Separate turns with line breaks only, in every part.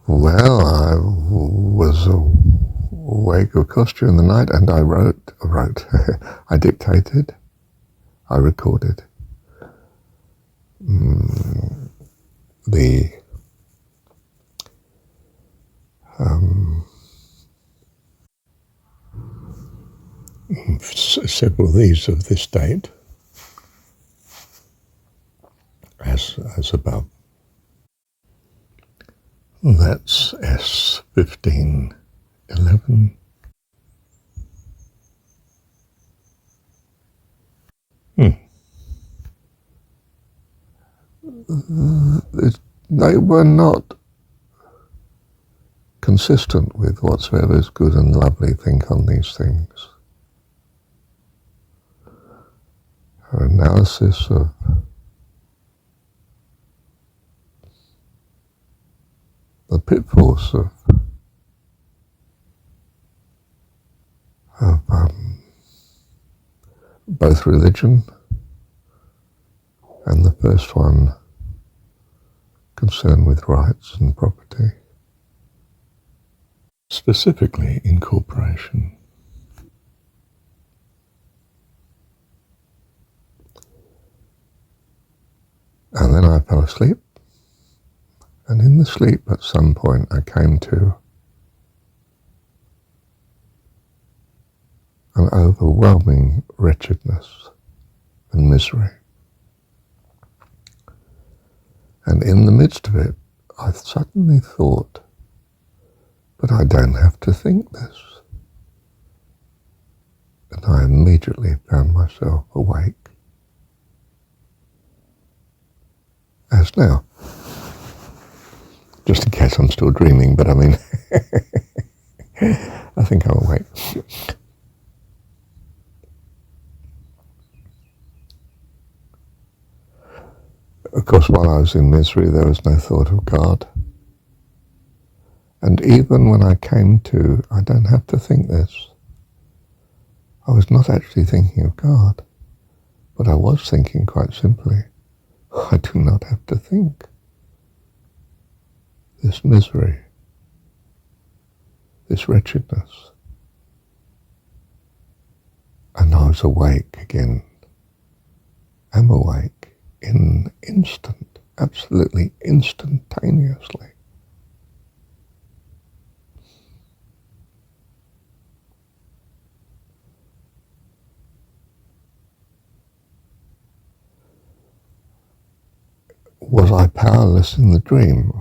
Well, I was awake, of course, during the night, and I wrote, I dictated, I recorded the several of these of this date, as above. That's S1511. They were not consistent with whatsoever is good and lovely think on these things. Her analysis of the pitfalls of both religion and the first one concerned with rights and property, specifically incorporation. And then I fell asleep, and in the sleep at some point I came to an overwhelming wretchedness and misery. And in the midst of it, I suddenly thought, but I don't have to think this. And I immediately found myself awake. As now. Just in case I'm still dreaming, but I mean, I think I'm awake. Of course, while I was in misery, there was no thought of God. And even when I came to, I don't have to think this, I was not actually thinking of God, but I was thinking quite simply, I do not have to think. This misery, this wretchedness. And I was awake again. I'm awake in instant, absolutely instantaneously. Was I powerless in the dream?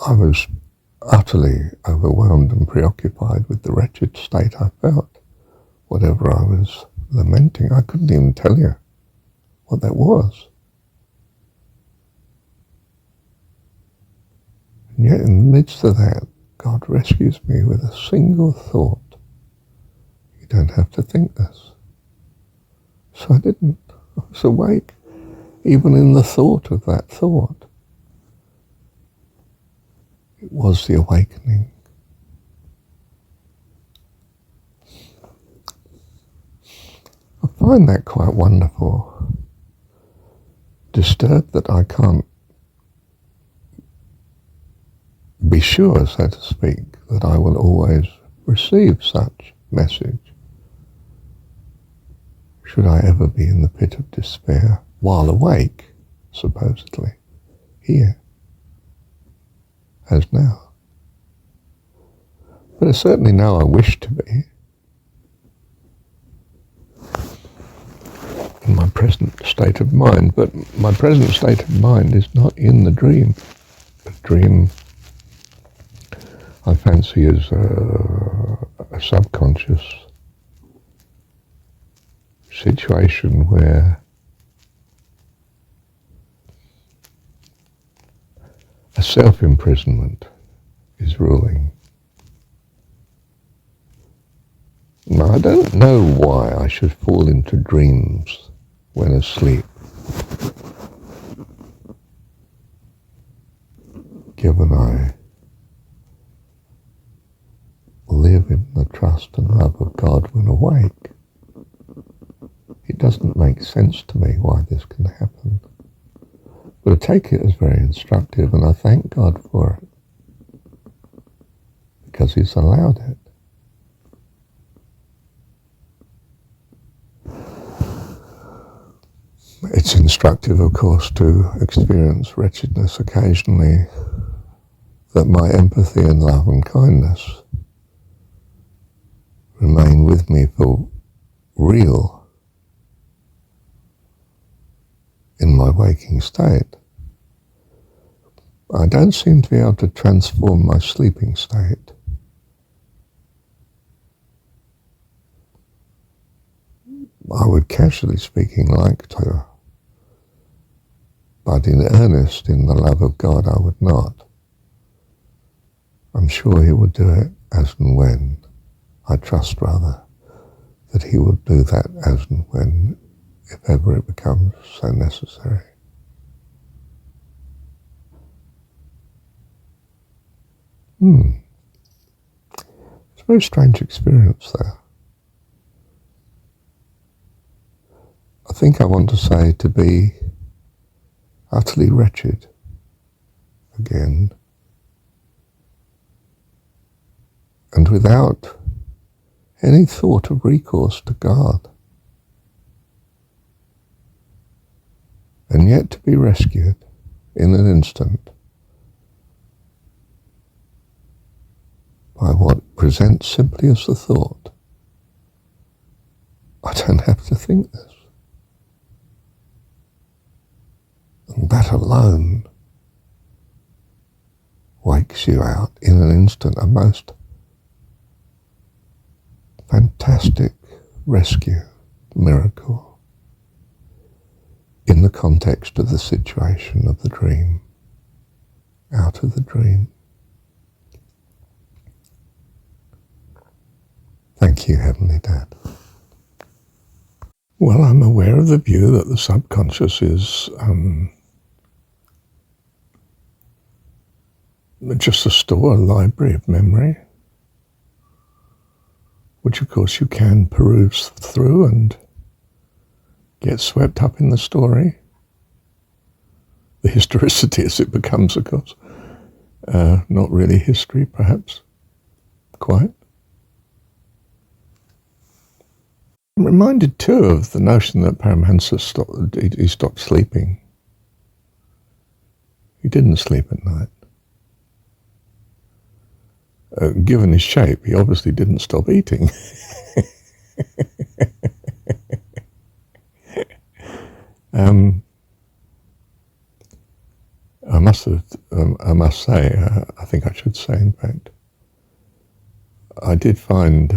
I was utterly overwhelmed and preoccupied with the wretched state I felt. Whatever I was lamenting, I couldn't even tell you what that was. And yet in the midst of that, God rescues me with a single thought. You don't have to think this. So I didn't. I was awake, even in the thought of that thought. It was the awakening. I find that quite wonderful. Disturbed that I can't be sure, so to speak, that I will always receive such message. Should I ever be in the pit of despair while awake, supposedly, here, as now. But I certainly know I wish to be. In my present state of mind, but my present state of mind is not in the dream. The dream, I fancy, is a subconscious situation where a self-imprisonment is ruling. Now, I don't know why I should fall into dreams when asleep, given I live in the trust and love of God when awake. It doesn't make sense to me why this can happen. But I take it as very instructive, and I thank God for it, because He's allowed it. It's instructive, of course, to experience wretchedness occasionally, that my empathy and love and kindness remain with me for real in my waking state. I don't seem to be able to transform my sleeping state. I would, casually speaking, like to, but in earnest, in the love of God, I would not. I'm sure He would do it as and when. I trust, rather, that He would do that as and when, if ever it becomes so necessary. It's a very strange experience, though. I think I want to say to be utterly wretched again, and without any thought of recourse to God, and yet to be rescued in an instant by what presents simply as the thought, I don't have to think this. And that alone wakes you out in an instant, a most fantastic rescue miracle in the context of the situation of the dream, out of the dream. Thank you, Heavenly Dad. Well, I'm aware of the view that the subconscious is just a store, a library of memory, which of course you can peruse through and get swept up in the story. The historicity as it becomes, of course. Not really history, perhaps, quite. I'm reminded too of the notion that Paramahansa stopped sleeping. He didn't sleep at night. Given his shape, he obviously didn't stop eating. I must say, I think I should say, in fact, I did find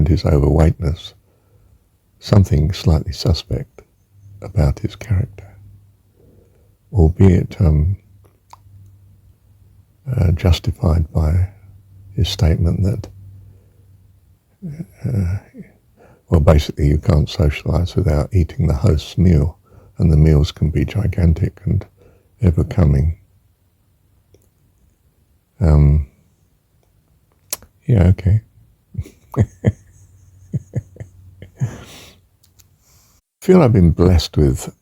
his overweightness something slightly suspect about his character, albeit justified by his statement that, well, basically you can't socialise without eating the host's meal, and the meals can be gigantic and ever coming. Yeah, okay. I feel I've been blessed with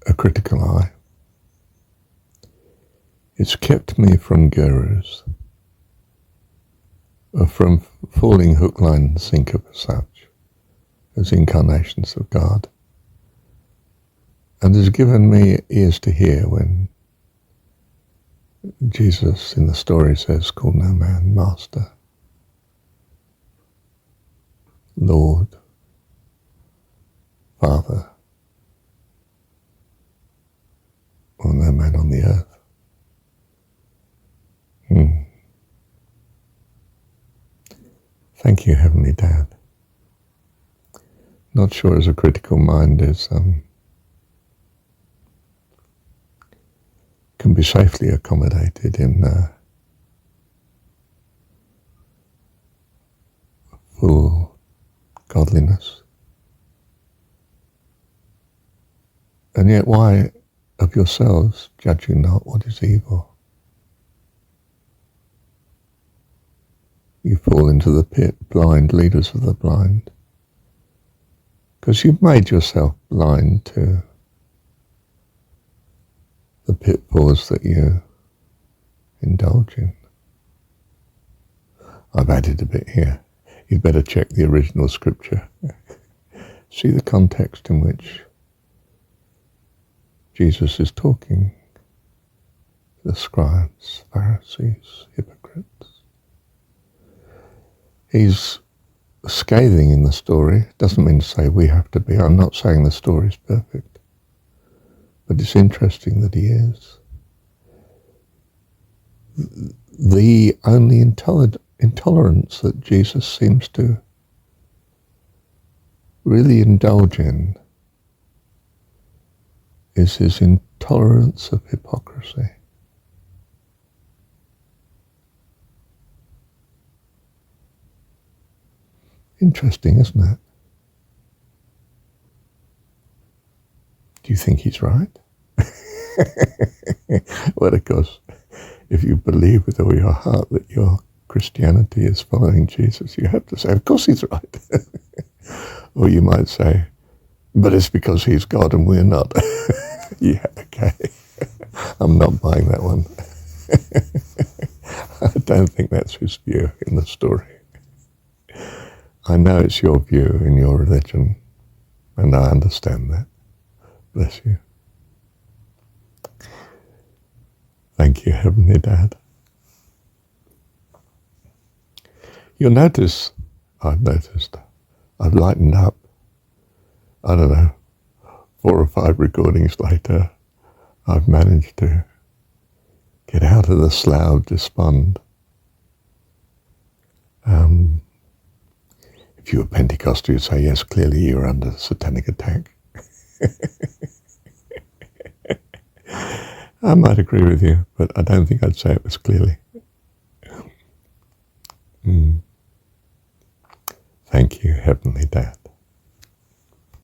a critical eye. It's kept me from gurus, from falling hook, line and sinker as such, as incarnations of God, and has given me ears to hear when Jesus in the story says, "Call no man Master, Lord, Father, or no man on the earth." Thank you, Heavenly Dad. Not sure as a critical mind is can be safely accommodated in full godliness. And yet why of yourselves judge you not what is evil? You fall into the pit, blind leaders of the blind, because you've made yourself blind to pitfalls that you indulge in. I've added a bit here. You'd better check the original scripture. See the context in which Jesus is talking to the scribes, Pharisees, hypocrites. He's scathing in the story. Doesn't mean to say we have to be. I'm not saying the story's perfect. But it's interesting that he is. The only intolerance that Jesus seems to really indulge in is his intolerance of hypocrisy. Interesting, isn't it? Do you think he's right? Well, of course, if you believe with all your heart that your Christianity is following Jesus, you have to say, of course he's right. Or you might say, but it's because he's God and we're not. Yeah, okay. I'm not buying that one. I don't think that's his view in the story. I know it's your view in your religion, and I understand that. Bless you. Thank you, Heavenly Dad. You'll notice, I've lightened up. I don't know, 4 or 5 recordings later, I've managed to get out of the slough of despond. If you were Pentecostal, you'd say, yes, clearly you're under satanic attack. I might agree with you, but I don't think I'd say it was clearly. Thank you, Heavenly Dad.